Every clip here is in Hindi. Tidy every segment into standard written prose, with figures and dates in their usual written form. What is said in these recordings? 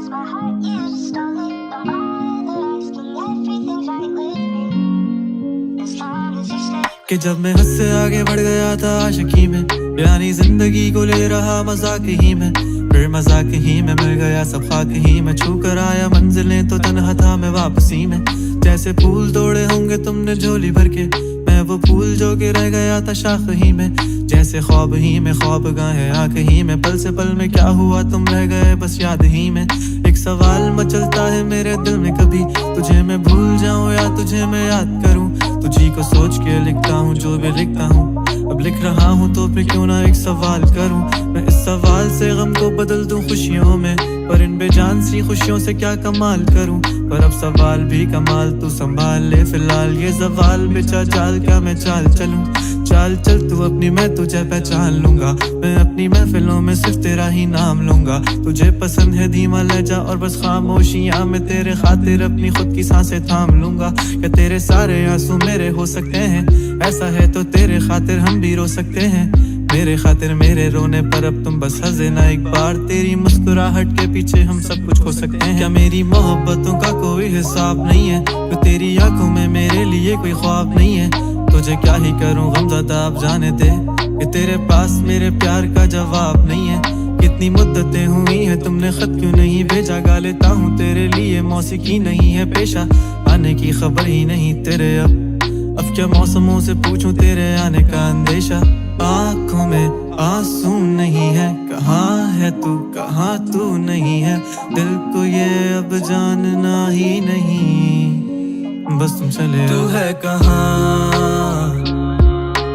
lost my heart, you just stole it. Don't bother asking, everything's right with me. As long as you stay. कि जब मैं हद से आगे बढ़ गया था आशिकी में, यानी जिंदगी को ले रहा मजाक ही में, फिर मजाक ही में मिल गया सब खाक ही में, छू कर आया मंजिलें तो तन्हा था मैं वापसी में। जैसे फूल तोड़े होंगे तुमने झोली भर के, मैं वो फूल जो कि रह गया था शाख ही में। जैसे ख्वाब ही में ख्वाब गाहे आँख ही में, पल से पल में क्या हुआ तुम रह गए बस याद ही में। एक सवाल मचलता है मेरे दिल में, कभी तुझे मैं भूल जाऊं या तुझे मैं याद करूं। तुझी को सोच के लिखता हूँ जो भी लिखता हूँ, अब लिख रहा हूँ तो फिर क्यों ना एक सवाल करूं। मैं इस सवाल से गम को बदल दूं खुशियों में, पर इन बेजान सी खुशियों से क्या कमाल करूं। पर अब सवाल भी कमाल तू संभाल ले फिलहाल, ये सवाल बेचा चाल क्या मैं चाल चलूं। चाल चल तू अपनी, मैं तुझे पहचान लूंगा, मैं अपनी महफिलों में सिर्फ तेरा ही नाम लूंगा। तुझे पसंद है धीमा लहजा और बस खामोशियां, मैं तेरे खातिर अपनी खुद की सांसें थाम लूंगा। क्या तेरे सारे आंसू मेरे हो सकते हैं, ऐसा है तो तेरे खातिर हम भी रो सकते हैं। मेरे खातिर मेरे रोने पर अब तुम बस हंसे ना एक बार, तेरी मुस्कुराहट के पीछे हम सब कुछ खो सकते हैं। क्या मेरी मोहब्बतों का कोई हिसाब नहीं है, तो तेरी आंखों में मेरे लिए कोई ख्वाब नहीं है। तुझे क्या ही करूं गमज़दा अब जाने दे, कि तेरे पास मेरे प्यार का जवाब नहीं है। कितनी मुद्दतें हुई हैं तुमने खत क्यों नहीं भेजा, गा लेता हूँ तेरे लिए मौसीकी नहीं है पेशा, आने की खबर ही नहीं तेरे अब क्या मौसमों से पूछूं तेरे आने का अंदेशा। आँखों में आंसू नहीं है, कहाँ है तू कहाँ तू नहीं है, दिल को ये अब जानना ही नहीं, बस तुम चले तू है कहाँ।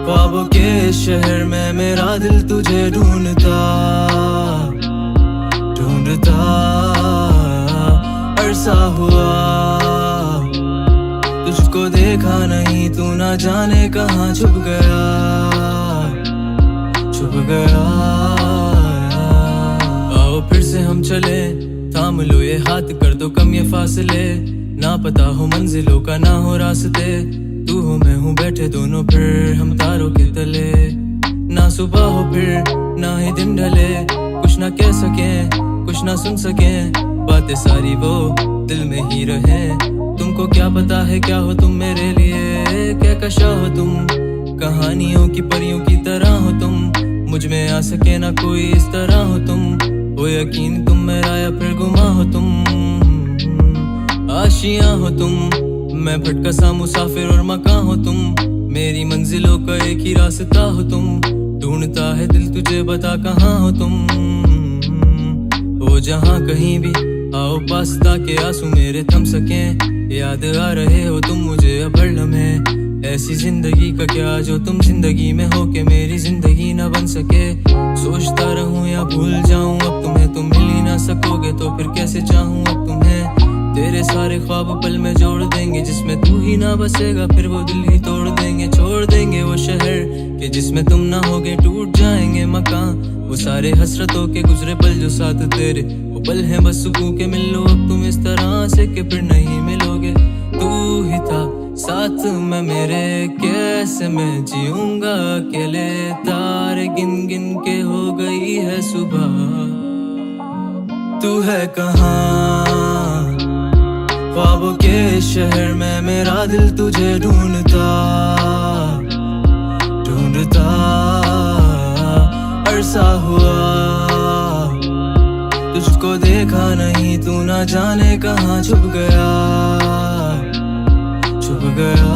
ख्वाबों के शहर में मेरा दिल तुझे ढूंढता ढूंढता अरसा हुआ, तुझको देखा नहीं तू ना जाने कहाँ छुप गया छुप गया। आओ फिर से हम चले, थाम लो ये हाथ कर दो कम ये फासले, ना पता हो मंजिलों का ना हो रास्ते, तू हो मैं हूँ बैठे दोनों फिर हम तारों के तले। ना सुबह हो फिर ना ही दिन ढले, कुछ ना कह सके कुछ ना सुन सके, बातें सारी वो दिल में ही रहे। तुमको क्या पता है क्या हो तुम मेरे लिए, क्या कशा हो तुम कहानियों की परियों की तरह हो तुम, मुझ में आ सके ना कोई इस तरह हो तुम। हो यकीन तुम मेरा या फिर गुमा हो तुम, आशियां हो तुम, मैं भटका सा मुसाफिर और मकान हो तुम, मेरी मंजिलों का एक ही रास्ता हो तुम। ढूंढता है दिल तुझे बता कहाँ हो तुम, हो जहाँ कहीं भी आओ पास ताकि आंसू मेरे थम सके। याद आ रहे हो तुम मुझे अब हर लम्हे, ऐसी जिंदगी का क्या जो तुम जिंदगी में हो के मेरी जिंदगी ना बन सके। सोचता रहूं या भूल जाऊं अब तुम्हें, तुम मिल ही ना सकोगे तो फिर कैसे चाहूं अब तुम्हें। तेरे सारे ख्वाब पल में जोड़ देंगे, जिसमें तू ही ना बसेगा फिर वो दिल ही तोड़ देंगे। छोड़ देंगे वो शहर के जिसमें तुम ना होगे, टूट जाएंगे मकान वो सारे हसरतों के गुजरे पल जो साथ तेरे वो पल हैं बस सुकून के। मिल लो अब तुम इस तरह से कि फिर नहीं मिलोगे, तू ही था साथ में मेरे, कैसे मैं जीऊंगा अकेले। तारे गिन गिन के हो गई है सुबह, तू है कहाँ। ख्वाबों के शहर में मेरा दिल तुझे ढूंढता ढूंढता अरसा हुआ, तुझको देखा नहीं तू ना जाने कहाँ छुप गया छुप गया।